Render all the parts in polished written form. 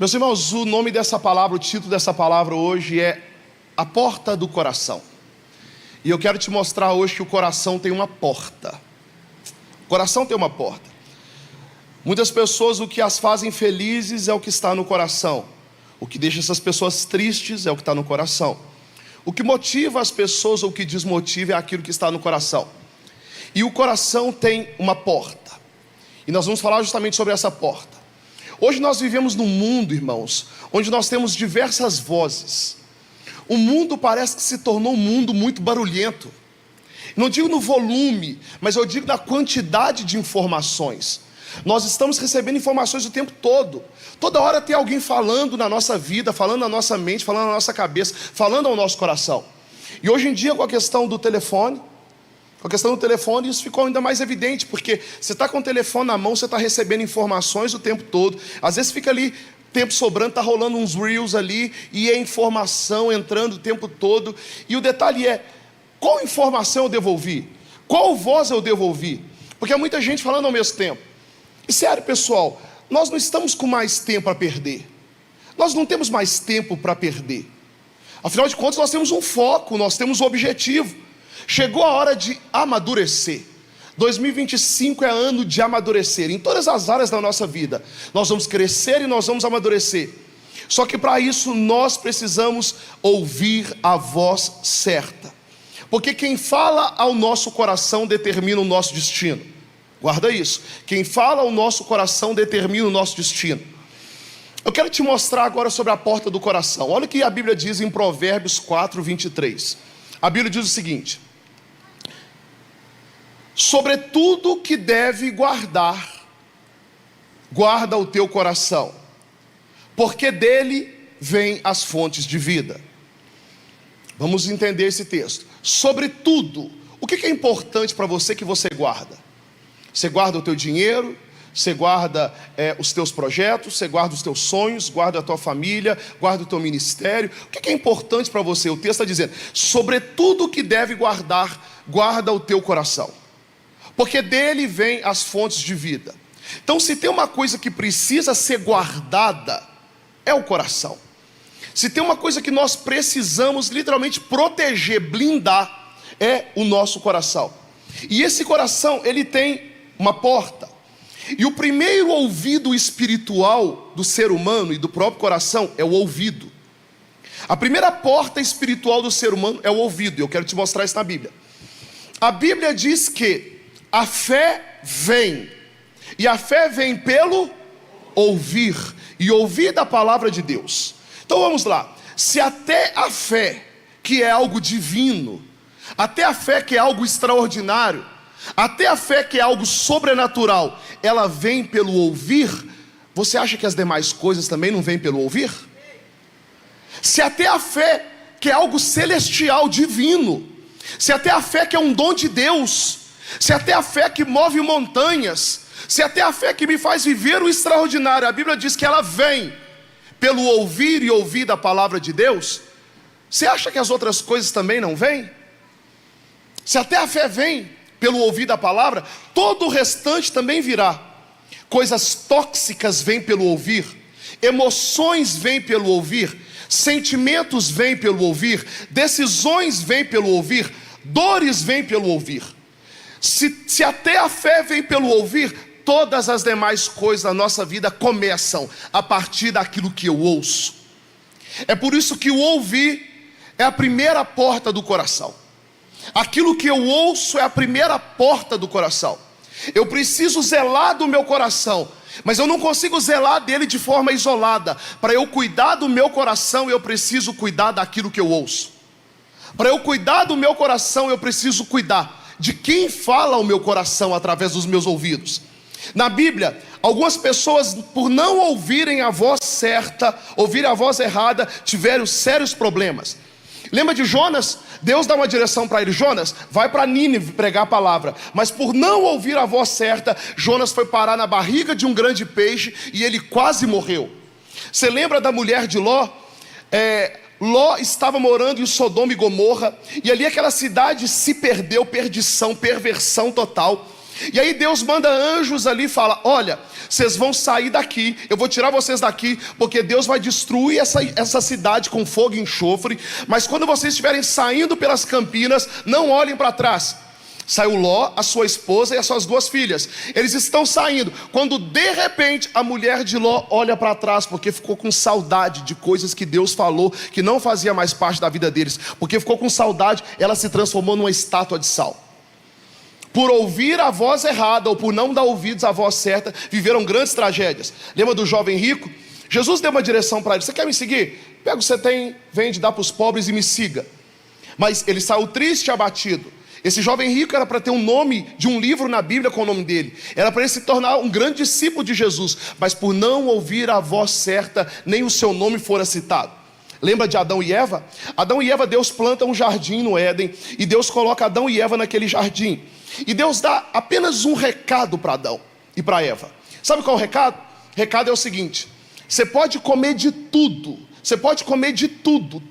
Meus irmãos, o nome dessa palavra, o título dessa palavra hoje é A Porta do Coração. E eu quero te mostrar hoje que o coração tem uma porta. O coração tem uma porta. Muitas pessoas, o que as fazem felizes é o que está no coração. O que deixa essas pessoas tristes é o que está no coração. O que motiva as pessoas ou o que desmotiva é aquilo que está no coração. E o coração tem uma porta. E nós vamos falar justamente sobre essa porta. Hoje nós vivemos num mundo, irmãos, onde nós temos diversas vozes. O mundo parece que se tornou um mundo muito barulhento. Não digo no volume, mas eu digo na quantidade de informações. Nós estamos recebendo informações o tempo todo. Toda hora tem alguém falando na nossa vida, falando na nossa mente, falando na nossa cabeça, falando ao nosso coração. E hoje em dia, com a questão do telefone, isso ficou ainda mais evidente, porque você está com o telefone na mão, você está recebendo informações o tempo todo. Às vezes fica ali, tempo sobrando, está rolando uns reels ali, e é informação entrando o tempo todo. E o detalhe é, qual informação eu devo ouvir? Qual voz eu devo ouvir? Porque há muita gente falando ao mesmo tempo. E sério, pessoal, nós não estamos com mais tempo a perder. Nós não temos mais tempo para perder. Afinal de contas, nós temos um foco, nós temos um objetivo. Chegou a hora de amadurecer. 2025 é ano de amadurecer. Em todas as áreas da nossa vida, nós vamos crescer e nós vamos amadurecer. Só que para isso nós precisamos ouvir a voz certa. Porque quem fala ao nosso coração determina o nosso destino. Guarda isso. Quem fala ao nosso coração determina o nosso destino. Eu quero te mostrar agora sobre a porta do coração. Olha o que a Bíblia diz em Provérbios 4, 23. A Bíblia diz o seguinte: sobre tudo que deve guardar, guarda o teu coração, porque dele vêm as fontes de vida. Vamos entender esse texto. Sobre tudo, o que é importante para você que você guarda? Você guarda o teu dinheiro, você guarda os teus projetos, você guarda os teus sonhos, guarda a tua família, guarda o teu ministério. O que é importante para você? O texto está dizendo, sobre tudo que deve guardar, guarda o teu coração, porque dele vêm as fontes de vida. Então, se tem uma coisa que precisa ser guardada, é o coração. Se tem uma coisa que nós precisamos literalmente proteger, blindar, é o nosso coração. E esse coração, ele tem uma porta. E o primeiro ouvido espiritual do ser humano e do próprio coração é o ouvido. A primeira porta espiritual do ser humano é o ouvido. E eu quero te mostrar isso na Bíblia. A Bíblia diz que a fé vem. E a fé vem pelo ouvir. E ouvir da palavra de Deus. Então vamos lá. Se até a fé, que é algo divino, até a fé que é algo extraordinário, até a fé que é algo sobrenatural, ela vem pelo ouvir, você acha que as demais coisas também não vêm pelo ouvir? Se até a fé que é algo celestial, divino, se até a fé que é um dom de Deus, se até a fé que move montanhas, se até a fé que me faz viver o extraordinário, a Bíblia diz que ela vem pelo ouvir e ouvir da palavra de Deus, você acha que as outras coisas também não vêm? Se até a fé vem pelo ouvir da palavra, todo o restante também virá. Coisas tóxicas vêm pelo ouvir, emoções vêm pelo ouvir, sentimentos vêm pelo ouvir, decisões vêm pelo ouvir, dores vêm pelo ouvir. Se até a fé vem pelo ouvir, todas as demais coisas da nossa vida começam a partir daquilo que eu ouço. É por isso que o ouvir é a primeira porta do coração. Aquilo que eu ouço é a primeira porta do coração. Eu preciso zelar do meu coração, mas eu não consigo zelar dele de forma isolada. Para eu cuidar do meu coração, eu preciso cuidar daquilo que eu ouço. Para eu cuidar do meu coração, eu preciso cuidar de quem fala ao meu coração através dos meus ouvidos. Na Bíblia, algumas pessoas, por não ouvirem a voz certa, ouvirem a voz errada, tiveram sérios problemas. Lembra de Jonas? Deus dá uma direção para ele: Jonas, vai para Nínive pregar a palavra. Mas por não ouvir a voz certa, Jonas foi parar na barriga de um grande peixe e ele quase morreu. Você lembra da mulher de Ló? Ló estava morando em Sodoma e Gomorra, e ali aquela cidade se perdeu, perdição, perversão total. E aí Deus manda anjos ali e fala: olha, vocês vão sair daqui, eu vou tirar vocês daqui, porque Deus vai destruir essa cidade com fogo e enxofre. Mas quando vocês estiverem saindo pelas campinas, não olhem para trás. Saiu Ló, a sua esposa e as suas 2 filhas. Eles estão saindo, quando de repente a mulher de Ló olha para trás, porque ficou com saudade de coisas que Deus falou que não fazia mais parte da vida deles. Porque ficou com saudade, ela se transformou numa estátua de sal. Por ouvir a voz errada, ou por não dar ouvidos à voz certa, viveram grandes tragédias. Lembra do jovem rico? Jesus deu uma direção para ele: você quer me seguir? Pega o que você tem, vende, dá para os pobres e me siga. Mas ele saiu triste e abatido. Esse jovem rico era para ter um nome de um livro na Bíblia com o nome dele. Era para ele se tornar um grande discípulo de Jesus. Mas por não ouvir a voz certa, nem o seu nome fora citado. Lembra de Adão e Eva? Adão e Eva, Deus planta um jardim no Éden. E Deus coloca Adão e Eva naquele jardim. E Deus dá apenas um recado para Adão e para Eva. Sabe qual é o recado? O recado é o seguinte: você pode comer de tudo. Você pode comer de tudo.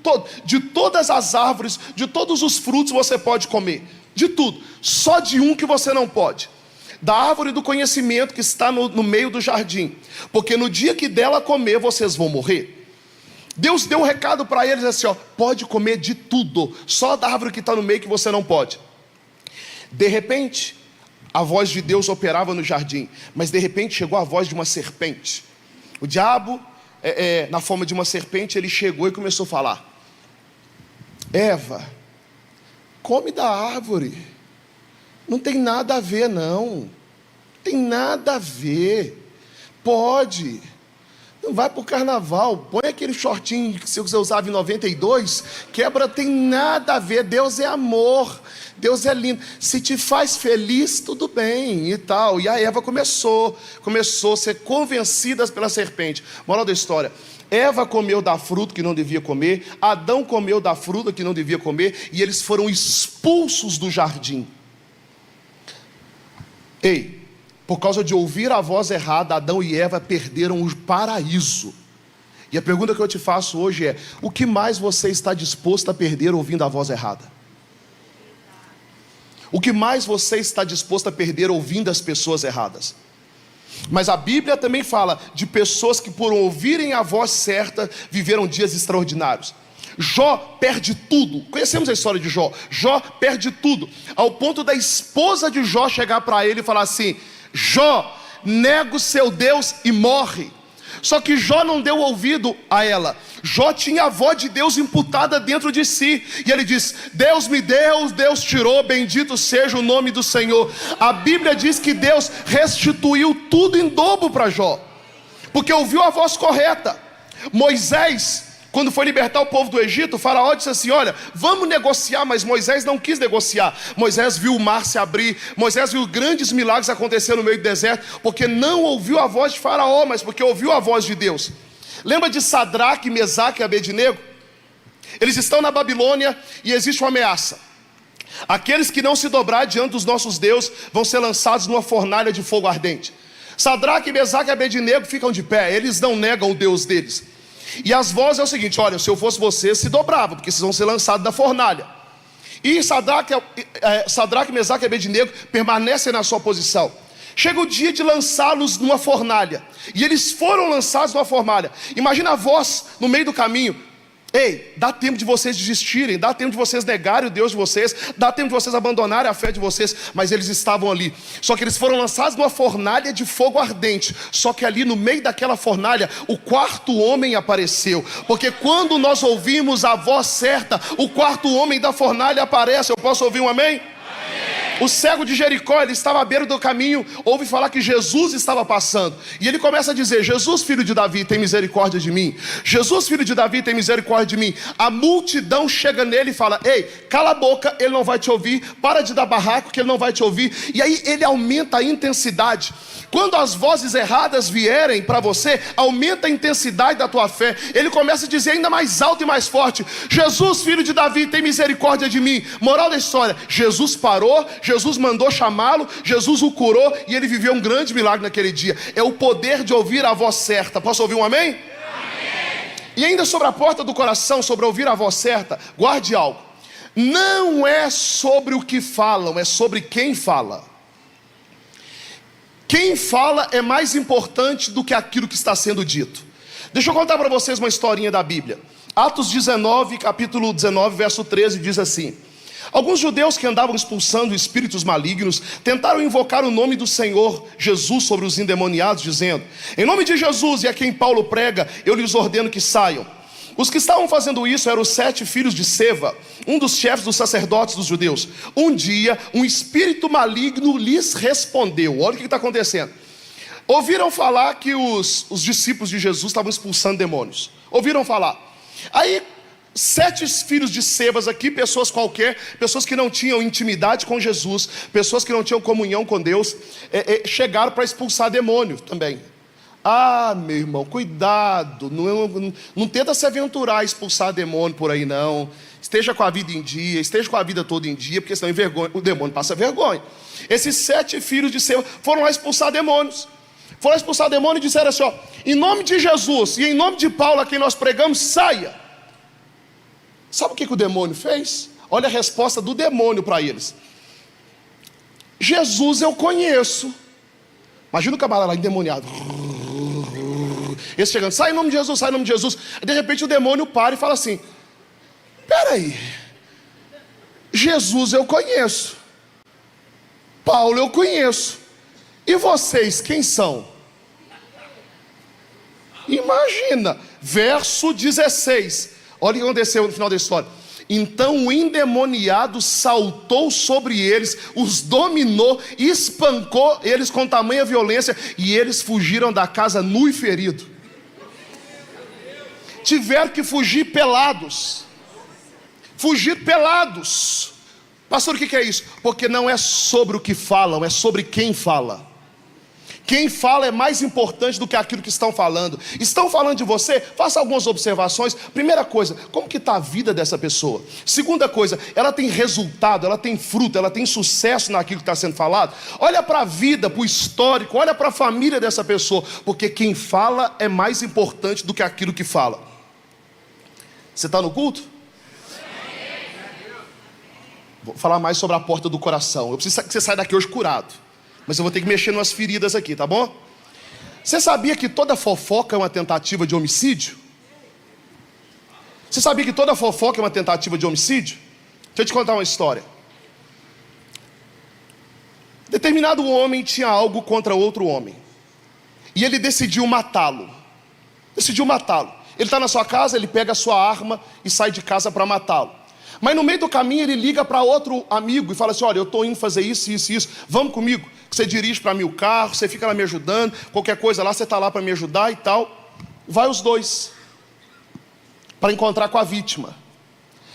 De todas as árvores, de todos os frutos você pode comer. De tudo, só de um que você não pode: da árvore do conhecimento que está no meio do jardim, porque no dia que dela comer, vocês vão morrer. Deus deu um recado para eles assim: ó, pode comer de tudo, só da árvore que está no meio que você não pode. De repente, a voz de Deus operava no jardim, mas de repente chegou a voz de uma serpente. O diabo, na forma de uma serpente, ele chegou e começou a falar: Eva, come da árvore, não tem nada a ver não, tem nada a ver, pode, não vai para o carnaval, põe aquele shortinho que você usava em 92, quebra, tem nada a ver, Deus é amor, Deus é lindo, se te faz feliz, tudo bem e tal. E a Eva começou a ser convencida pela serpente. Moral da história: Eva comeu da fruta que não devia comer, Adão comeu da fruta que não devia comer, e eles foram expulsos do jardim. Ei, por causa de ouvir a voz errada, Adão e Eva perderam o paraíso. E a pergunta que eu te faço hoje é: o que mais você está disposto a perder ouvindo a voz errada? O que mais você está disposto a perder ouvindo as pessoas erradas? Mas a Bíblia também fala de pessoas que, por ouvirem a voz certa, viveram dias extraordinários. Jó perde tudo. Conhecemos a história de Jó. Jó perde tudo, ao ponto da esposa de Jó chegar para ele e falar assim: Jó, nega o seu Deus e morre. Só que Jó não deu ouvido a ela. Jó tinha a voz de Deus imputada dentro de si. E ele diz: Deus me deu, Deus tirou, bendito seja o nome do Senhor. A Bíblia diz que Deus restituiu tudo em dobro para Jó, porque ouviu a voz correta. Moisés, quando foi libertar o povo do Egito, o faraó disse assim: olha, vamos negociar. Mas Moisés não quis negociar. Moisés viu o mar se abrir, Moisés viu grandes milagres acontecer no meio do deserto, porque não ouviu a voz de faraó, mas porque ouviu a voz de Deus. Lembra de Sadraque, Mesaque e Abednego? Eles estão na Babilônia e existe uma ameaça: aqueles que não se dobrar diante dos nossos deuses vão ser lançados numa fornalha de fogo ardente. Sadraque, Mesaque e Abednego ficam de pé, eles não negam o Deus deles. E as vozes é o seguinte: olha, se eu fosse você, se dobrava, porque vocês vão ser lançados da fornalha. E Sadraque, Mesaque e Abednego permanecem na sua posição. Chega o dia de lançá-los numa fornalha, e eles foram lançados numa fornalha. Imagina a voz no meio do caminho: ei, dá tempo de vocês desistirem, dá tempo de vocês negarem o Deus de vocês, dá tempo de vocês abandonarem a fé de vocês. Mas eles estavam ali. Só que eles foram lançados numa fornalha de fogo ardente. Só que ali no meio daquela fornalha, o quarto homem apareceu. Porque quando nós ouvimos a voz certa, o quarto homem da fornalha aparece. Eu posso ouvir um amém? O cego de Jericó, ele estava à beira do caminho, ouve falar que Jesus estava passando, e ele começa a dizer: Jesus, filho de Davi, tem misericórdia de mim. Jesus, filho de Davi, tem misericórdia de mim. A multidão chega nele e fala: ei, cala a boca, ele não vai te ouvir. Para de dar barraco, que ele não vai te ouvir. E aí ele aumenta a intensidade. Quando as vozes erradas vierem para você, aumenta a intensidade da tua fé. Ele começa a dizer ainda mais alto e mais forte: Jesus, filho de Davi, tem misericórdia de mim. Moral da história: Jesus parou, Jesus mandou chamá-lo, Jesus o curou, e ele viveu um grande milagre naquele dia. É o poder de ouvir a voz certa. Posso ouvir um amém? Amém. E ainda sobre a porta do coração, sobre ouvir a voz certa, guarde algo: não é sobre o que falam, é sobre quem fala. Quem fala é mais importante do que aquilo que está sendo dito. Deixa eu contar para vocês uma historinha da Bíblia. Atos 19, capítulo 19, verso 13, diz assim: alguns judeus que andavam expulsando espíritos malignos tentaram invocar o nome do Senhor Jesus sobre os endemoniados, dizendo: em nome de Jesus e a quem Paulo prega, eu lhes ordeno que saiam. Os que estavam fazendo isso eram os 7 filhos de Seva, um dos chefes dos sacerdotes dos judeus. Um dia, um espírito maligno lhes respondeu. Olha o que está acontecendo. Ouviram falar que os discípulos de Jesus estavam expulsando demônios. Ouviram falar. Aí, 7 filhos de Sebas aqui, pessoas qualquer, pessoas que não tinham intimidade com Jesus, pessoas que não tinham comunhão com Deus, chegaram para expulsar demônios também. Ah, meu irmão, cuidado, não tenta se aventurar a expulsar demônio por aí não. Esteja com a vida em dia, esteja com a vida toda em dia, porque senão o demônio passa vergonha. Esses 7 filhos de Sebas foram lá expulsar demônios. Foram expulsar demônio e disseram assim, ó: em nome de Jesus e em nome de Paulo a quem nós pregamos, saia. Sabe o que o demônio fez? Olha a resposta do demônio para eles: Jesus eu conheço. Imagina o camarada lá endemoniado, esse chegando: sai em nome de Jesus, sai em nome de Jesus. De repente o demônio para e fala assim: peraí, Jesus eu conheço, Paulo eu conheço, e vocês quem são? Imagina, verso 16. Olha o que aconteceu no final da história. Então o endemoniado saltou sobre eles, os dominou, espancou eles com tamanha violência, e eles fugiram da casa nu e ferido. Tiveram que fugir pelados. Fugir pelados. Pastor, o que é isso? Porque não é sobre o que falam, é sobre quem fala. Quem fala é mais importante do que aquilo que estão falando. Estão falando de você? Faça algumas observações. Primeira coisa, como que está a vida dessa pessoa? Segunda coisa, ela tem resultado, ela tem fruto, ela tem sucesso naquilo que está sendo falado? Olha para a vida, para o histórico, olha para a família dessa pessoa. Porque quem fala é mais importante do que aquilo que fala. Você está no culto? Vou falar mais sobre a porta do coração. Eu preciso que você saia daqui hoje curado. Mas eu vou ter que mexer nas feridas aqui, tá bom? Você sabia que toda fofoca é uma tentativa de homicídio? Você sabia que toda fofoca é uma tentativa de homicídio? Deixa eu te contar uma história. Determinado homem tinha algo contra outro homem, e ele decidiu matá-lo. Ele está na sua casa, ele pega a sua arma e sai de casa para matá-lo. Mas no meio do caminho ele liga para outro amigo e fala assim: olha, eu estou indo fazer isso, vamos comigo, que você dirige para mim o carro, você fica lá me ajudando, qualquer coisa lá, você está lá para me ajudar e tal. Vai os dois para encontrar com a vítima.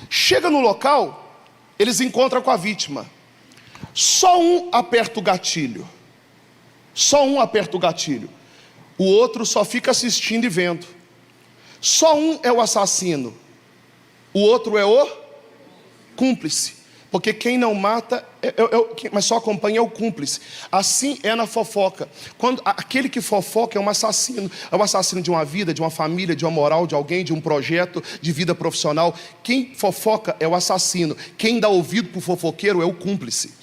Chega no local, eles encontram com a vítima. Só um aperta o gatilho. O outro só fica assistindo e vendo. Só um é o assassino, o outro é o cúmplice, porque quem não mata, mas só acompanha é o cúmplice. Assim é na fofoca. Quando aquele que fofoca é um assassino de uma vida, de uma família, de uma moral, de alguém, de um projeto, de vida profissional. Quem fofoca é o assassino. Quem dá ouvido para o fofoqueiro é o cúmplice.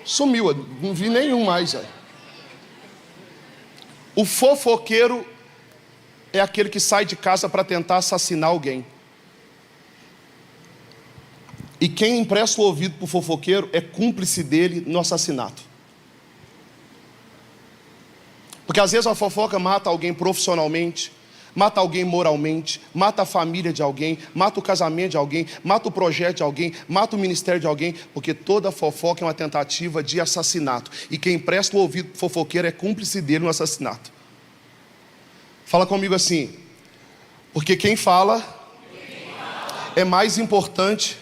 Sumiu, não vi nenhum mais. O fofoqueiro é aquele que sai de casa para tentar assassinar alguém. E quem empresta o ouvido para o fofoqueiro é cúmplice dele no assassinato. Porque às vezes a fofoca mata alguém profissionalmente, mata alguém moralmente, mata a família de alguém, mata o casamento de alguém, mata o projeto de alguém, mata o ministério de alguém, porque toda fofoca é uma tentativa de assassinato. E quem empresta o ouvido para o fofoqueiro é cúmplice dele no assassinato. Fala comigo assim: porque quem fala é mais importante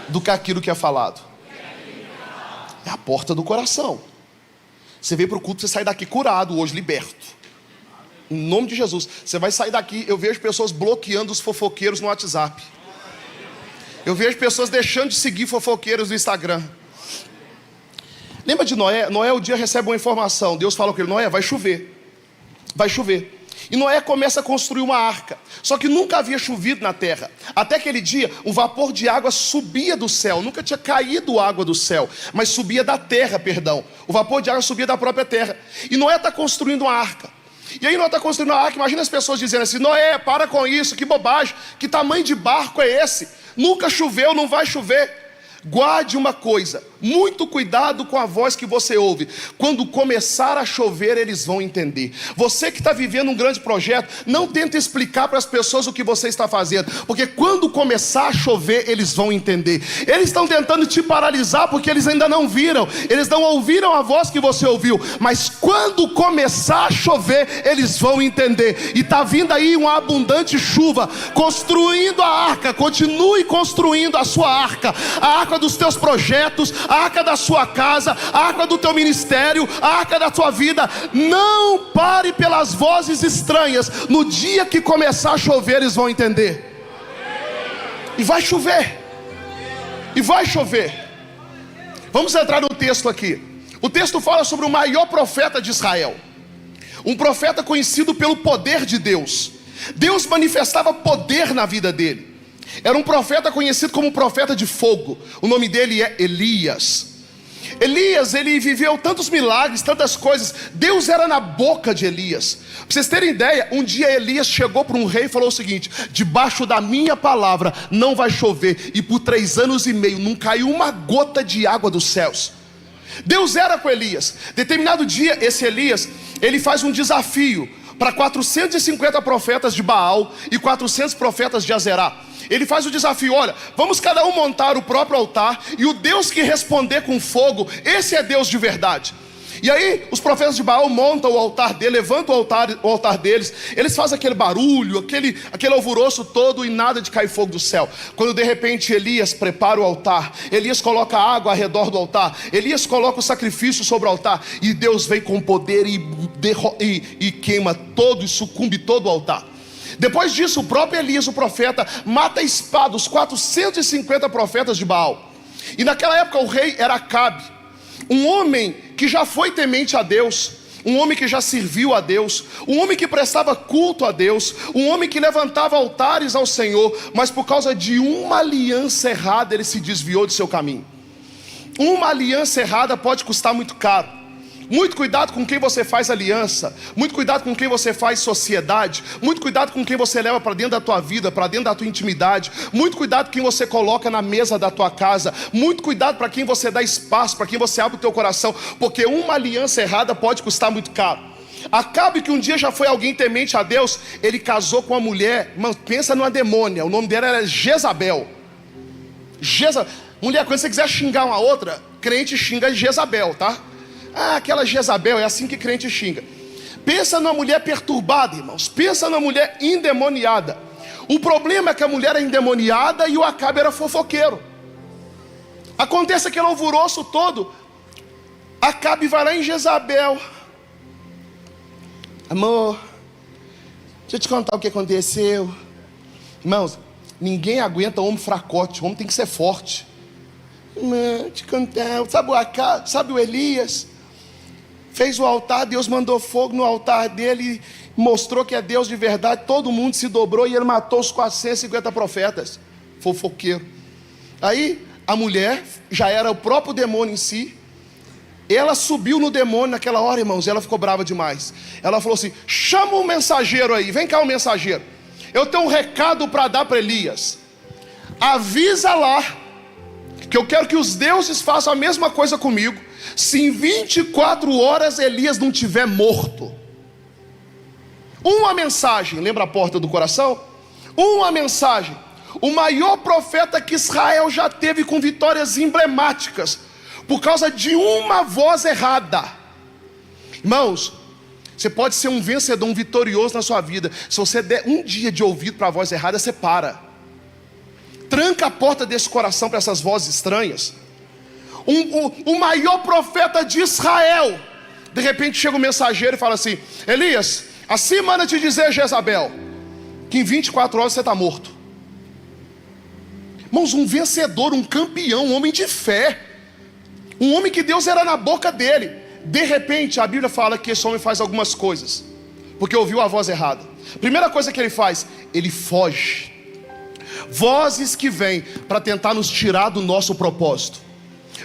do que aquilo que é falado. É a porta do coração. Você veio para o culto, você sai daqui curado hoje, liberto. Em nome de Jesus. Você vai sair daqui, eu vejo pessoas bloqueando os fofoqueiros no WhatsApp. Eu vejo pessoas deixando de seguir fofoqueiros no Instagram. Lembra de Noé? Noé um dia recebe uma informação. Deus fala com ele: Noé, vai chover. E Noé começa a construir uma arca. Só que nunca havia chovido na terra. Até aquele dia, um vapor de água subia do céu. Nunca tinha caído água do céu, mas subia da terra, perdão. O vapor de água subia da própria terra. E Noé está construindo uma arca. E aí Noé está construindo uma arca. Imagina as pessoas dizendo assim: Noé, para com isso, que bobagem. Que tamanho de barco é esse? Nunca choveu, não vai chover. Guarde uma coisa, muito cuidado com a voz que você ouve. Quando começar a chover, eles vão entender. Você que está vivendo um grande projeto, não tenta explicar para as pessoas o que você está fazendo, porque quando começar a chover, eles vão entender. Eles estão tentando te paralisar porque eles ainda não viram, eles não ouviram a voz que você ouviu, mas quando começar a chover, eles vão entender. E está vindo aí uma abundante chuva, construindo a arca. Continue construindo a sua arca, a arca dos teus projetos, a arca da sua casa, a arca do teu ministério, a arca da tua vida. Não pare pelas vozes estranhas. No dia que começar a chover, eles vão entender. E vai chover. E vai chover. Vamos entrar no texto aqui. O texto fala sobre o maior profeta de Israel, um profeta conhecido pelo poder de Deus. Deus manifestava poder na vida dele. Era um profeta conhecido como profeta de fogo. O nome dele é Elias. Elias, ele viveu tantos milagres, tantas coisas. Deus era na boca de Elias. Para vocês terem ideia, um dia Elias chegou para um rei e falou o seguinte: debaixo da minha palavra não vai chover. E por 3 anos e meio não caiu uma gota de água dos céus. Deus era com Elias. Determinado dia, esse Elias, ele faz um desafio para 450 profetas de Baal e 400 profetas de Azerá. Ele faz o desafio: olha, vamos cada um montar o próprio altar, e o Deus que responder com fogo, esse é Deus de verdade. E aí os profetas de Baal montam o altar dele, levantam o altar deles. Eles fazem aquele barulho, aquele alvoroço todo, e nada de cair fogo do céu. Quando de repente Elias prepara o altar, Elias coloca água ao redor do altar, Elias coloca o sacrifício sobre o altar, e Deus vem com poder e queima todo e sucumbe todo o altar. Depois disso, o próprio Elias, o profeta, mata a espada os 450 profetas de Baal. E naquela época o rei era Acabe, um homem que já foi temente a Deus, um homem que já serviu a Deus, um homem que prestava culto a Deus, um homem que levantava altares ao Senhor, mas por causa de uma aliança errada ele se desviou de seu caminho. Uma aliança errada pode custar muito caro. Muito cuidado com quem você faz aliança. Muito cuidado com quem você faz sociedade. Muito cuidado com quem você leva para dentro da tua vida, para dentro da tua intimidade. Muito cuidado com quem você coloca na mesa da tua casa. Muito cuidado para quem você dá espaço, para quem você abre o teu coração, porque uma aliança errada pode custar muito caro. Acabe, que um dia já foi alguém temente a Deus, ele casou com uma mulher, mano, pensa numa demônia. O nome dela era Jezabel. Mulher, quando você quiser xingar uma outra, crente xinga Jezabel, tá? Ah, aquela Jezabel, é assim que crente xinga. Pensa numa mulher perturbada, irmãos. Pensa numa mulher endemoniada. O problema é que a mulher é endemoniada e o Acabe era fofoqueiro. Acontece aquele alvoroço todo. Acabe vai lá em Jezabel: amor, deixa eu te contar o que aconteceu. Irmãos, ninguém aguenta homem fracote. O homem tem que ser forte. Não, te contar. Sabe o Acabe, sabe o Elias? Fez o altar, Deus mandou fogo no altar dele, mostrou que é Deus de verdade. Todo mundo se dobrou e ele matou os 450 profetas. Fofoqueiro. Aí a mulher, já era o próprio demônio em si, ela subiu no demônio naquela hora, irmãos. Ela ficou brava demais. Ela falou assim: chama um mensageiro aí, vem cá o mensageiro. Eu tenho um recado para dar para Elias. Avisa lá que eu quero que os deuses façam a mesma coisa comigo, se em 24 horas Elias não tiver morto. Uma mensagem, lembra a porta do coração? Uma mensagem. O maior profeta que Israel já teve, com vitórias emblemáticas, por causa de uma voz errada. Irmãos, você pode ser um vencedor, um vitorioso na sua vida. Se você der um dia de ouvido para a voz errada, você para. Tranca a porta desse coração para essas vozes estranhas. O maior profeta de Israel, de repente chega um mensageiro e fala assim: Elias, assim manda te dizer Jezabel, que em 24 horas você está morto. Irmãos, um vencedor, um campeão, um homem de fé, um homem que Deus era na boca dele. De repente a Bíblia fala que esse homem faz algumas coisas. porque ouviu a voz errada. Primeira coisa que ele faz, ele foge. Vozes que vêm para tentar nos tirar do nosso propósito.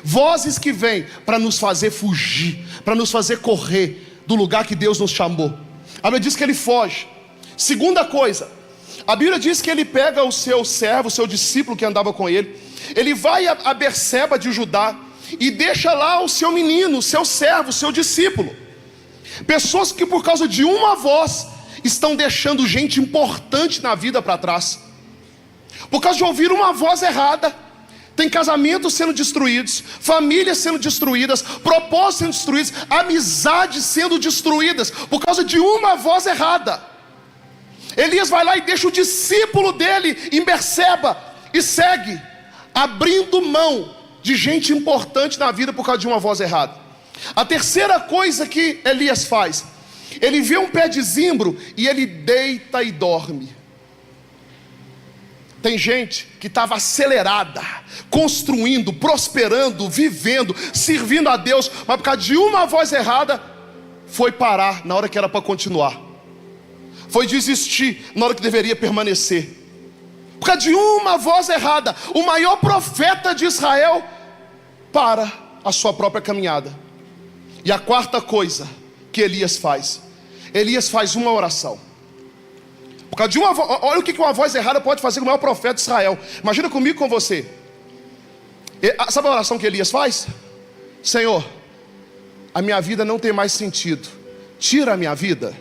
Vozes que vêm para nos fazer fugir, para nos fazer correr do lugar que Deus nos chamou. A Bíblia diz que ele foge. Segunda coisa, a Bíblia diz que ele pega o seu servo, o seu discípulo que andava com ele. Ele vai a Berseba de Judá e deixa lá o seu menino, o seu servo, o seu discípulo. Pessoas que por causa de uma voz estão deixando gente importante na vida para trás. Por causa de ouvir uma voz errada, tem casamentos sendo destruídos, famílias sendo destruídas, propósitos sendo destruídos, amizades sendo destruídas, por causa de uma voz errada. Elias vai lá e deixa o discípulo dele em Berseba e segue, abrindo mão de gente importante na vida por causa de uma voz errada. A terceira coisa que Elias faz, ele vê um pé de zimbro e ele deita e dorme. Tem gente que estava acelerada, construindo, prosperando, vivendo, servindo a Deus, mas por causa de uma voz errada, foi parar na hora que era para continuar, foi desistir na hora que deveria permanecer. Por causa de uma voz errada, o maior profeta de Israel para a sua própria caminhada. E a quarta coisa que Elias faz uma oração. Por causa de uma voz, olha o que uma voz errada pode fazer com o maior profeta de Israel. Imagina comigo, com você. Sabe a oração que Elias faz? Senhor, a minha vida não tem mais sentido, tira a minha vida.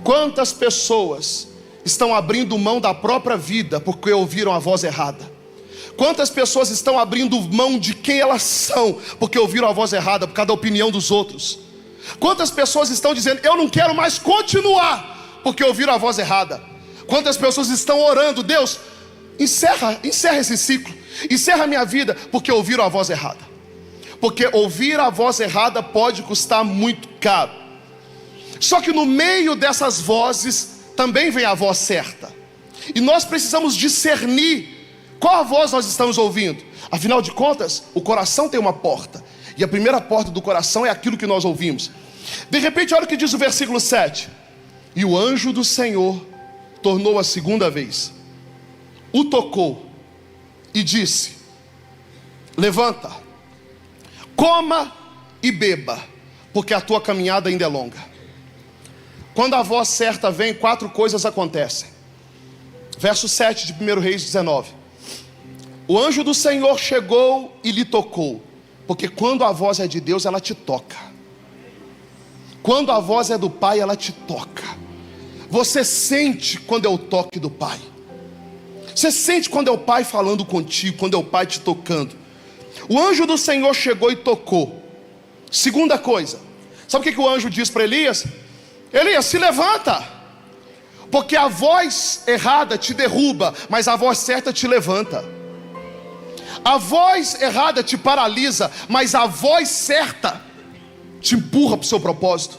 Quantas pessoas estão abrindo mão da própria vida porque ouviram a voz errada? Quantas pessoas estão abrindo mão de quem elas são porque ouviram a voz errada, por causa da opinião dos outros? Quantas pessoas estão dizendo, eu não quero mais continuar, porque ouviram a voz errada? Quantas pessoas estão orando, Deus, encerra esse ciclo, encerra a minha vida, porque ouviram a voz errada? Porque ouvir a voz errada pode custar muito caro. Só que no meio dessas vozes também vem a voz certa, e nós precisamos discernir qual a voz nós estamos ouvindo. Afinal de contas, o coração tem uma porta, e a primeira porta do coração é aquilo que nós ouvimos. De repente, olha o que diz o versículo 7. E o anjo do Senhor tornou a segunda vez, o tocou e disse, levanta, coma e beba, porque a tua caminhada ainda é longa. Quando a voz certa vem, 4 coisas acontecem. Verso 7 de 1 Reis 19. O anjo do Senhor chegou e lhe tocou, porque quando a voz é de Deus, ela te toca. Quando a voz é do Pai, ela te toca. Você sente quando é o toque do Pai. Você sente quando é o Pai falando contigo, quando é o Pai te tocando. O anjo do Senhor chegou e tocou. Segunda coisa, sabe o que o anjo diz para Elias? Elias, se levanta, porque a voz errada te derruba, mas a voz certa te levanta. A voz errada te paralisa, mas a voz certa te empurra para o seu propósito.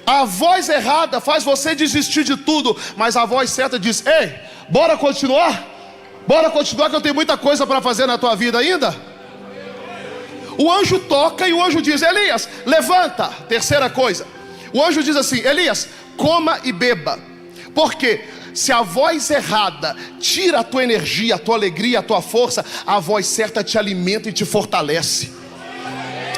A voz errada faz você desistir de tudo, mas a voz certa diz, ei, bora continuar? Bora continuar, que eu tenho muita coisa para fazer na tua vida ainda. O anjo toca e o anjo diz, Elias, levanta. Terceira coisa, o anjo diz assim, Elias, coma e beba. Por quê? Se a voz errada tira a tua energia, a tua alegria, a tua força, a voz certa te alimenta e te fortalece.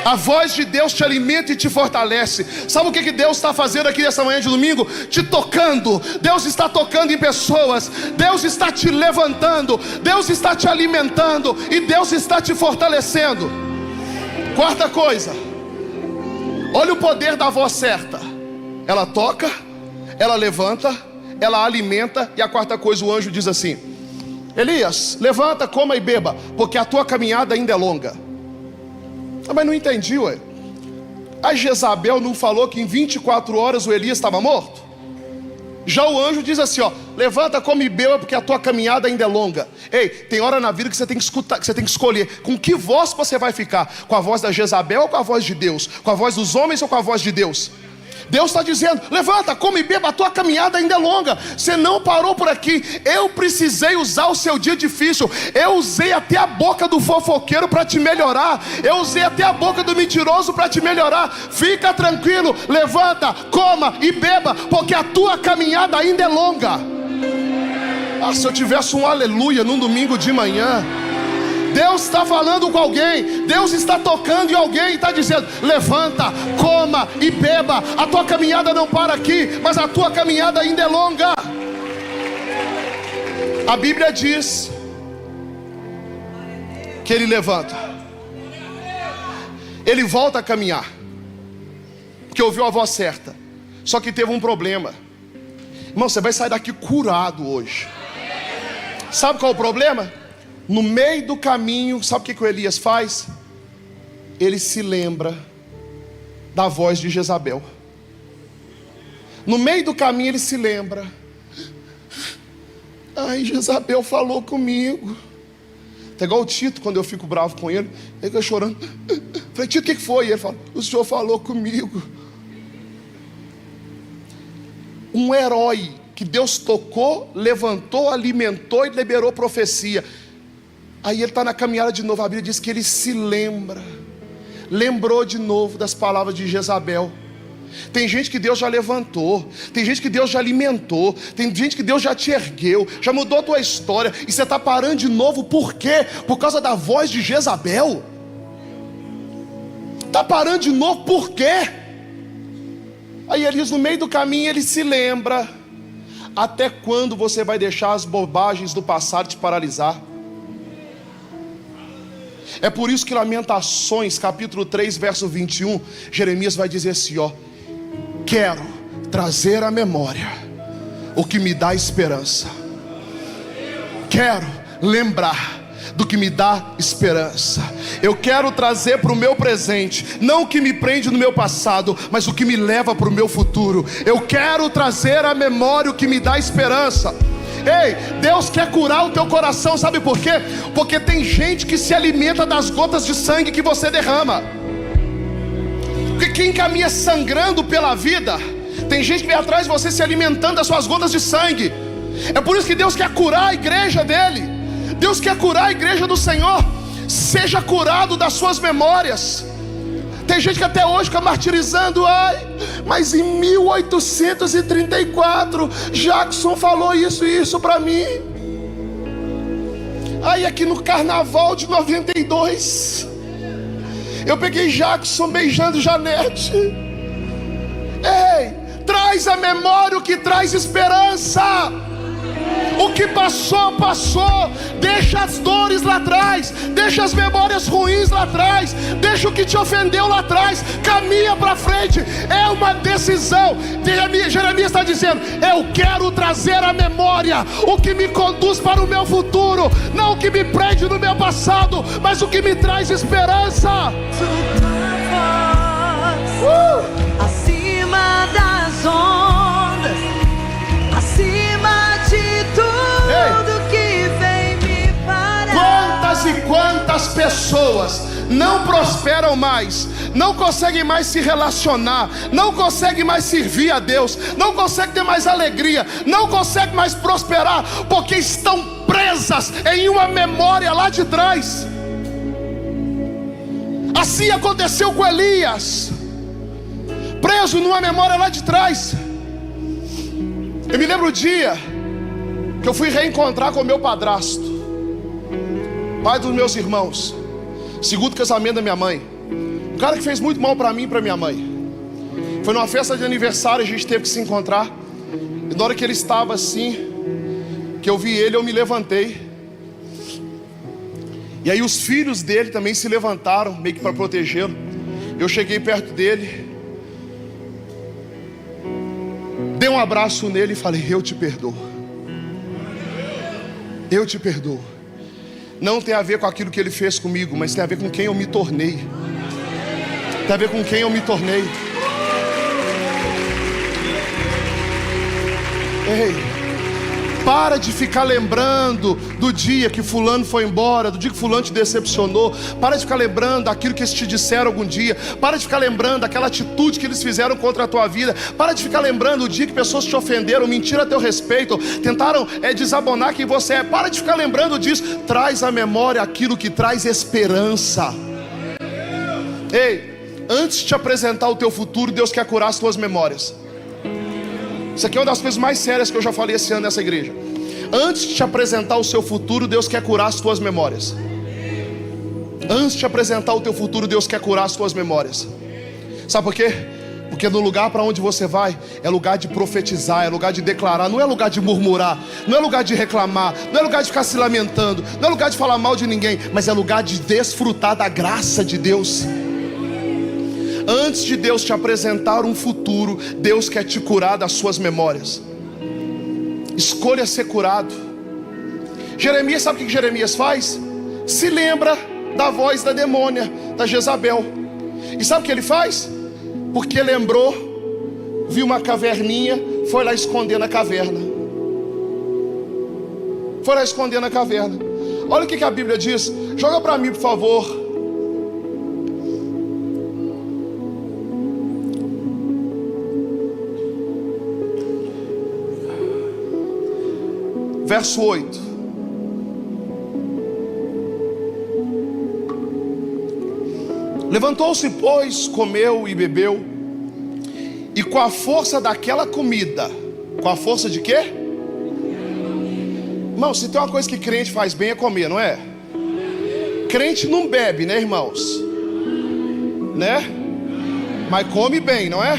A voz de Deus te alimenta e te fortalece. Sabe o que Deus está fazendo aqui nessa manhã de domingo? Te tocando. Deus está tocando em pessoas. Deus está te levantando. Deus está te alimentando. E Deus está te fortalecendo. Quarta coisa, olha o poder da voz certa. Ela toca, ela levanta, ela alimenta. E a quarta coisa, o anjo diz assim, Elias, levanta, coma e beba, porque a tua caminhada ainda é longa. Mas não entendi, ué. A Jezabel não falou que em 24 horas o Elias estava morto? Já o anjo diz assim, ó, levanta, come e beba, porque a tua caminhada ainda é longa. Ei, tem hora na vida que você tem que escutar, que você tem que escolher com que voz você vai ficar. Com a voz da Jezabel ou com a voz de Deus? Com a voz dos homens ou com a voz de Deus? Deus está dizendo: levanta, come e beba, a tua caminhada ainda é longa. Você não parou por aqui. Eu precisei usar o seu dia difícil. Eu usei até a boca do fofoqueiro para te melhorar. Eu usei até a boca do mentiroso para te melhorar. Fica tranquilo, levanta, coma e beba, porque a tua caminhada ainda é longa. Se eu tivesse um aleluia num domingo de manhã. Deus está falando com alguém, Deus está tocando em alguém e está dizendo: levanta, coma e beba. A tua caminhada não para aqui, mas a tua caminhada ainda é longa. A Bíblia diz que ele levanta, ele volta a caminhar, porque ouviu a voz certa. Só que teve um problema. Irmão, você vai sair daqui curado hoje. Sabe qual é o problema? No meio do caminho, sabe o que o Elias faz? Ele se lembra da voz de Jezabel. No meio do caminho ele se lembra: ai, Jezabel falou comigo. Tá igual o Tito, quando eu fico bravo com ele, ele fica chorando. Falei: Tito, o que foi? E ele fala: o senhor falou comigo. Um herói que Deus tocou, levantou, alimentou e liberou profecia. Aí ele está na caminhada de novo. A Bíblia diz que ele se lembrou de novo das palavras de Jezabel. Tem gente que Deus já levantou, tem gente que Deus já alimentou, tem gente que Deus já te ergueu, já mudou a tua história, e você está parando de novo. Por quê? Por causa da voz de Jezabel. Está parando de novo por quê? Aí ele diz: no meio do caminho ele se lembra. Até quando você vai deixar as bobagens do passado te paralisar? É por isso que Lamentações capítulo 3 verso 21, Jeremias vai dizer assim: quero trazer à memória o que me dá esperança. Quero lembrar do que me dá esperança. Eu quero trazer para o meu presente, não o que me prende no meu passado, mas o que me leva para o meu futuro. Eu quero trazer à memória o que me dá esperança. Ei, Deus quer curar o teu coração, sabe por quê? Porque tem gente que se alimenta das gotas de sangue que você derrama. Porque quem caminha sangrando pela vida, tem gente que vem atrás de você se alimentando das suas gotas de sangue. É por isso que Deus quer curar a igreja dele. Deus quer curar a igreja do Senhor. Seja curado das suas memórias. Tem gente que até hoje fica martirizando: ai, mas em 1834 Jackson falou isso e isso para mim. Aí aqui no carnaval de 92 eu peguei Jackson beijando Janete. Ei, traz à memória o que traz esperança. O que passou, passou. Deixa as dores lá atrás, deixa as memórias ruins lá atrás, deixa o que te ofendeu lá atrás. Caminha para frente, é uma decisão. Jeremias está dizendo: eu quero trazer à memória o que me conduz para o meu futuro, não o que me prende no meu passado, mas o que me traz esperança. Acima das ondas, acima de tudo. Que vem me parar. Quantas e quantas pessoas não prosperam mais, não conseguem mais se relacionar, não conseguem mais servir a Deus, não conseguem ter mais alegria, não conseguem mais prosperar, porque estão presas em uma memória lá de trás. Assim aconteceu com Elias, preso numa memória lá de trás. Eu me lembro o dia que eu fui reencontrar com o meu padrasto, pai dos meus irmãos, segundo casamento da minha mãe. Um cara que fez muito mal para mim e para minha mãe. Foi numa festa de aniversário, a gente teve que se encontrar. E na hora que ele estava assim, que eu vi ele, eu me levantei. E aí os filhos dele também se levantaram, meio que para protegê-lo. Eu cheguei perto dele, dei um abraço nele e falei: eu te perdoo. Eu te perdoo. Não tem a ver com aquilo que ele fez comigo, mas tem a ver com quem eu me tornei. Tem a ver com quem eu me tornei. Ei, Para de ficar lembrando do dia que fulano foi embora, do dia que fulano te decepcionou. Para de ficar lembrando daquilo que eles te disseram algum dia. Para de ficar lembrando daquela atitude que eles fizeram contra a tua vida. Para de ficar lembrando do dia que pessoas te ofenderam, mentiram a teu respeito, tentaram desabonar quem você é. Para de ficar lembrando disso. Traz à memória aquilo que traz esperança. Ei, antes de te apresentar o teu futuro, Deus quer curar as tuas memórias. Isso aqui é uma das coisas mais sérias que eu já falei esse ano nessa igreja. Antes de te apresentar o seu futuro, Deus quer curar as tuas memórias. Antes de te apresentar o teu futuro, Deus quer curar as tuas memórias. Sabe por quê? Porque no lugar para onde você vai é lugar de profetizar, é lugar de declarar, não é lugar de murmurar, não é lugar de reclamar, não é lugar de ficar se lamentando, não é lugar de falar mal de ninguém, mas é lugar de desfrutar da graça de Deus. Antes de Deus te apresentar um futuro, Deus quer te curar das suas memórias. Escolha ser curado. Jeremias, sabe o que Jeremias faz? Se lembra da voz da demônia, da Jezabel. E sabe o que ele faz? Porque lembrou, viu uma caverninha, foi lá esconder na caverna. Foi lá esconder na caverna. Olha o que a Bíblia diz. Joga para mim, por favor. Verso 8. Levantou-se, pois, comeu e bebeu, e com a força daquela comida, com a força de quê? Irmão, se tem uma coisa que crente faz bem é comer, não é? Crente não bebe, né, irmãos? Né? Mas come bem, não é?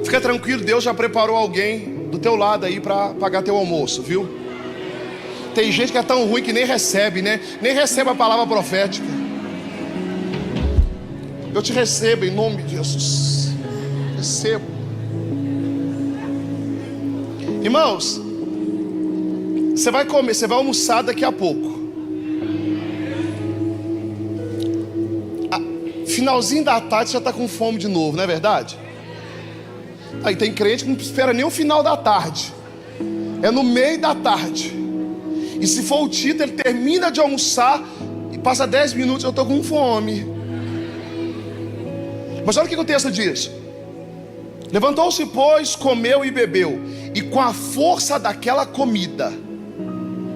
Fica tranquilo, Deus já preparou alguém do teu lado aí para pagar teu almoço, viu? Tem gente que é tão ruim que nem recebe, né? Nem recebe a palavra profética. Eu te recebo em nome de Jesus. Recebo. Irmãos, você vai comer, você vai almoçar daqui a pouco. Finalzinho da tarde você já está com fome de novo, não é verdade? Aí tem crente que não espera nem o final da tarde, é no meio da tarde. E se for o Tito, ele termina de almoçar e passa 10 minutos, eu estou com fome. Mas olha o que o texto diz. Levantou-se, pois, comeu e bebeu, e com a força daquela comida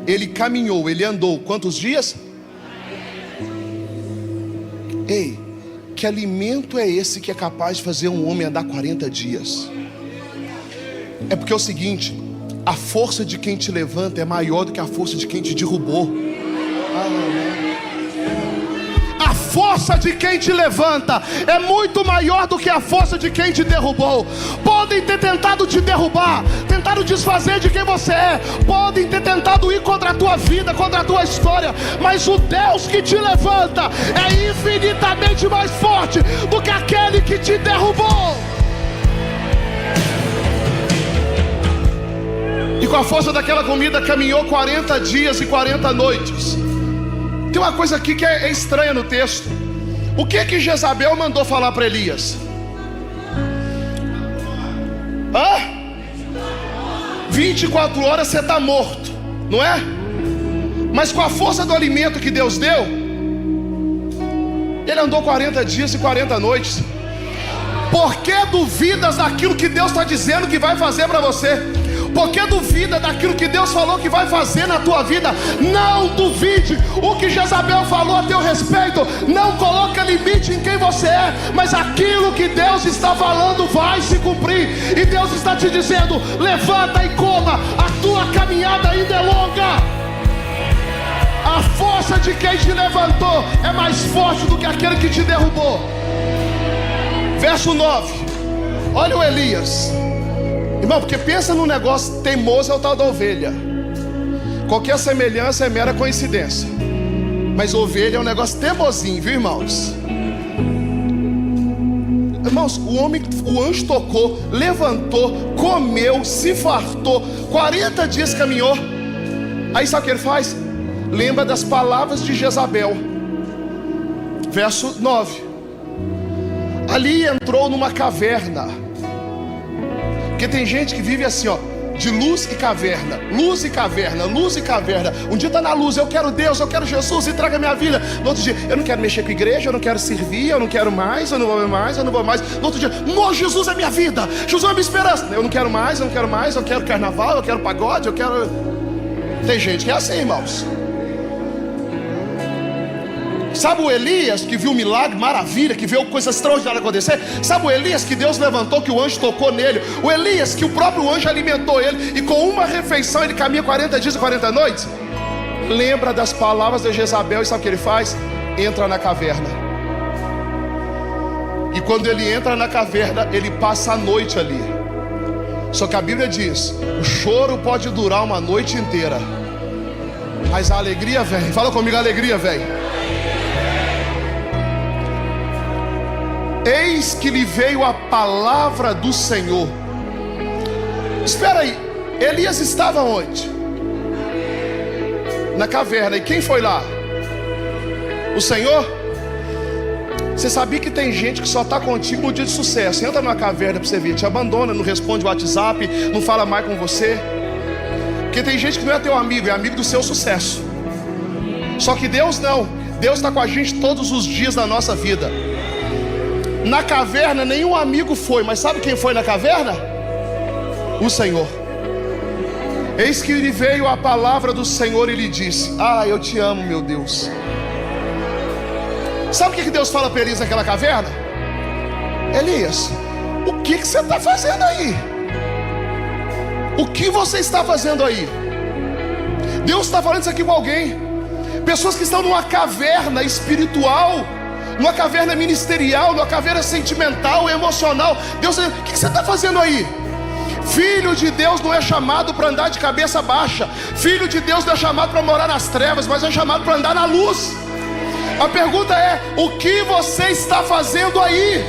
ele caminhou, ele andou quantos dias? Ei, que alimento é esse que é capaz de fazer um homem andar 40 dias? É porque é o seguinte: a força de quem te levanta é maior do que a força de quem te derrubou. A força de quem te levanta é muito maior do que a força de quem te derrubou. Podem ter tentado te derrubar, tentado desfazer de quem você é, podem ter tentado ir contra a tua vida, contra a tua história, mas o Deus que te levanta é infinitamente mais forte do que aquele que te derrubou. E com a força daquela comida caminhou 40 dias e 40 noites. Tem uma coisa aqui que é estranha no texto. O que Jezabel mandou falar para Elias? 24 horas você está morto, não é? Mas com a força do alimento que Deus deu, ele andou 40 dias e 40 noites. Por que duvidas daquilo que Deus está dizendo que vai fazer para você? Por que duvida daquilo que Deus falou que vai fazer na tua vida? Não duvide o que Jezabel falou a teu respeito. Não coloca limite em quem você é, mas aquilo que Deus está falando vai se cumprir. E Deus está te dizendo: levanta e coma, a tua caminhada ainda é longa. A força de quem te levantou é mais forte do que aquele que te derrubou. Verso 9. Olha o Elias. Irmão, porque pensa num negócio teimoso, é o tal da ovelha. Qualquer semelhança é mera coincidência, mas ovelha é um negócio teimosinho, viu, irmãos? Irmãos, o anjo tocou, levantou, comeu, se fartou, 40 dias caminhou. Aí sabe o que ele faz? Lembra das palavras de Jezabel. Verso 9. Ali entrou numa caverna. Porque tem gente que vive assim, ó, de luz e caverna, luz e caverna, luz e caverna. Um dia está na luz, eu quero Deus, eu quero Jesus, entrega a minha vida. No outro dia, eu não quero mexer com a igreja, eu não quero servir, eu não quero mais, eu não vou mais, eu não vou mais. No outro dia, Jesus é minha vida, Jesus é minha esperança. Eu não quero mais, eu não quero mais, eu quero carnaval, eu quero pagode, eu quero... Tem gente que é assim, irmãos. Sabe o Elias que viu milagre, maravilha, que viu coisa extraordinária acontecer? Sabe o Elias que Deus levantou, que o anjo tocou nele? O Elias que o próprio anjo alimentou ele, e com uma refeição ele caminha 40 dias e 40 noites? Lembra das palavras de Jezabel, e sabe o que ele faz? Entra na caverna. E quando ele entra na caverna, ele passa a noite ali. Só que a Bíblia diz: o choro pode durar uma noite inteira, mas a alegria vem. Fala comigo, a alegria vem. Eis que lhe veio a palavra do Senhor. Espera aí, Elias estava onde? Na caverna. E quem foi lá? O Senhor? Você sabia que tem gente que só está contigo no dia de sucesso? Entra numa caverna para você ver, te abandona, não responde o WhatsApp, não fala mais com você. Porque tem gente que não é teu amigo, é amigo do seu sucesso. Só que Deus não. Deus está com a gente todos os dias da nossa vida. Na caverna nenhum amigo foi, mas sabe quem foi na caverna? O Senhor. Eis que lhe veio a palavra do Senhor e lhe disse: ah, eu te amo, meu Deus. Sabe o que Deus fala para Elias naquela caverna? Elias, o que você está fazendo aí? O que você está fazendo aí? Deus está falando isso aqui com alguém. Pessoas que estão numa caverna espiritual, numa caverna ministerial, numa caverna sentimental, emocional. Deus, o que você está fazendo aí? Filho de Deus não é chamado para andar de cabeça baixa. Filho de Deus não é chamado para morar nas trevas, mas é chamado para andar na luz. A pergunta é: o que você está fazendo aí?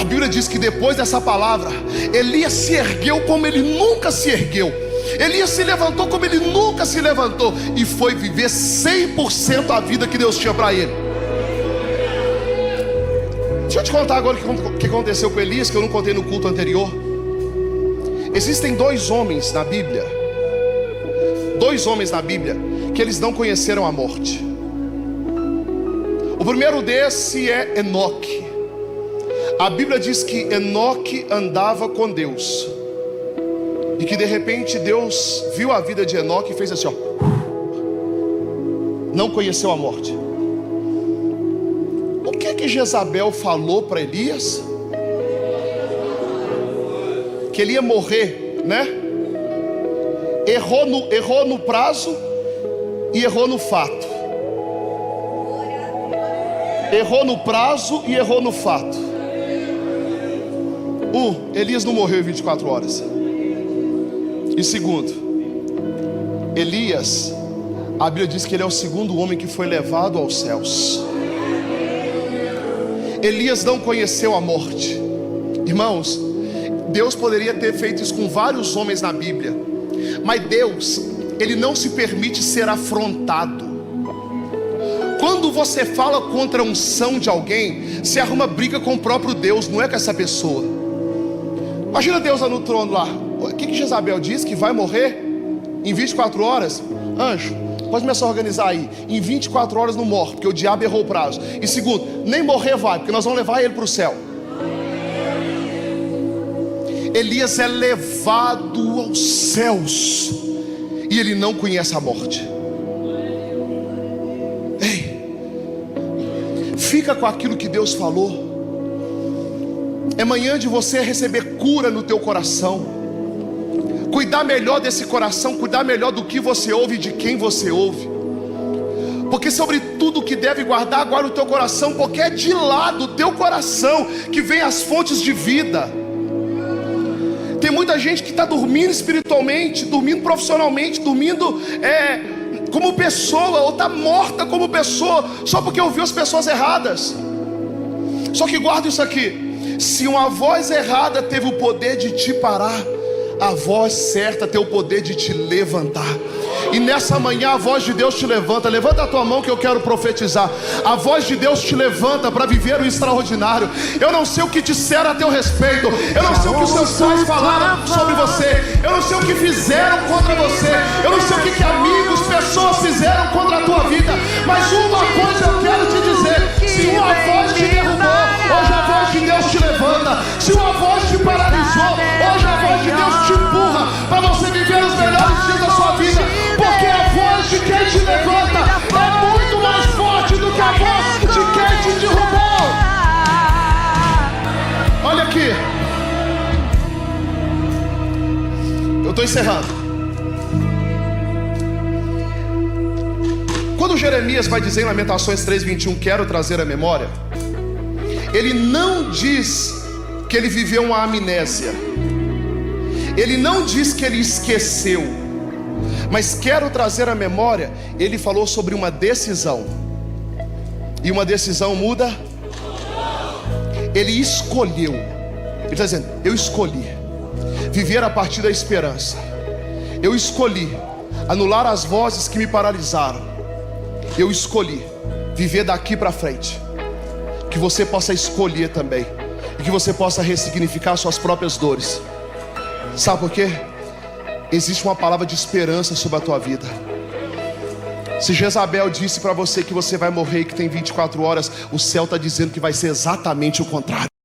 A Bíblia diz que depois dessa palavra, Elias se ergueu como ele nunca se ergueu. Elias se levantou como ele nunca se levantou, e foi viver 100% a vida que Deus tinha para ele. Deixa eu te contar agora o que aconteceu com Elias, que eu não contei no culto anterior. Existem dois homens na Bíblia, que eles não conheceram a morte. O primeiro desse é Enoque. A Bíblia diz que Enoque andava com Deus, e que de repente Deus viu a vida de Enoque e fez assim, ó. Não conheceu a morte. O que Jezabel falou para Elias? Que ele ia morrer, né? Errou no prazo e errou no fato. Errou no prazo e errou no fato. Elias não morreu em 24 horas. E segundo, Elias, a Bíblia diz que ele é o segundo homem que foi levado aos céus. Elias não conheceu a morte. Irmãos, Deus poderia ter feito isso com vários homens na Bíblia, mas Deus, Ele não se permite ser afrontado. Quando você fala contra a unção de alguém, você arruma briga com o próprio Deus, não é com essa pessoa. Imagina Deus lá no trono lá. O que Jezabel diz? Que vai morrer em 24 horas? Anjo, pode começar a organizar aí. Em 24 horas não morre, porque o diabo errou o prazo. E segundo, nem morrer vai, porque nós vamos levar ele para o céu. Elias é levado aos céus, e ele não conhece a morte. Ei, fica com aquilo que Deus falou. É manhã de você receber cura no teu coração, cuidar melhor desse coração, cuidar melhor do que você ouve e de quem você ouve. Porque sobre tudo que deve guardar, guarda o teu coração, porque é de lá do teu coração que vem as fontes de vida. Tem muita gente que está dormindo espiritualmente, dormindo profissionalmente, dormindo como pessoa, ou está morta como pessoa, só porque ouviu as pessoas erradas. Só que guarda isso aqui: se uma voz errada teve o poder de te parar, a voz certa tem o poder de te levantar. E nessa manhã a voz de Deus te levanta. Levanta a tua mão que eu quero profetizar. A voz de Deus te levanta para viver o extraordinário. Eu não sei o que disseram a teu respeito. Eu não sei o que os seus pais falaram sobre você. Eu não sei o que fizeram contra você. Eu não sei o que amigos, pessoas fizeram contra a tua vida. Mas uma coisa eu quero te dizer: se uma voz te derrubou, hoje a voz de Deus te levanta. Se uma voz te paralisou, hoje a voz de Deus te empurra para você viver os melhores dias da sua vida. Porque a voz de quem te levanta é muito mais forte do que a voz de quem te derrubou. Olha aqui, eu estou encerrando. Quando Jeremias vai dizer em Lamentações 3:21, quero trazer a memória, ele não diz que ele viveu uma amnésia. Ele não diz que ele esqueceu. Mas quero trazer a memória, ele falou sobre uma decisão. E uma decisão muda. Ele escolheu. Ele está dizendo: eu escolhi viver a partir da esperança. Eu escolhi anular as vozes que me paralisaram. Eu escolhi viver daqui para frente. Que você possa escolher também. E que você possa ressignificar suas próprias dores. Sabe por quê? Existe uma palavra de esperança sobre a tua vida. Se Jezabel disse para você que você vai morrer e que tem 24 horas, o céu está dizendo que vai ser exatamente o contrário.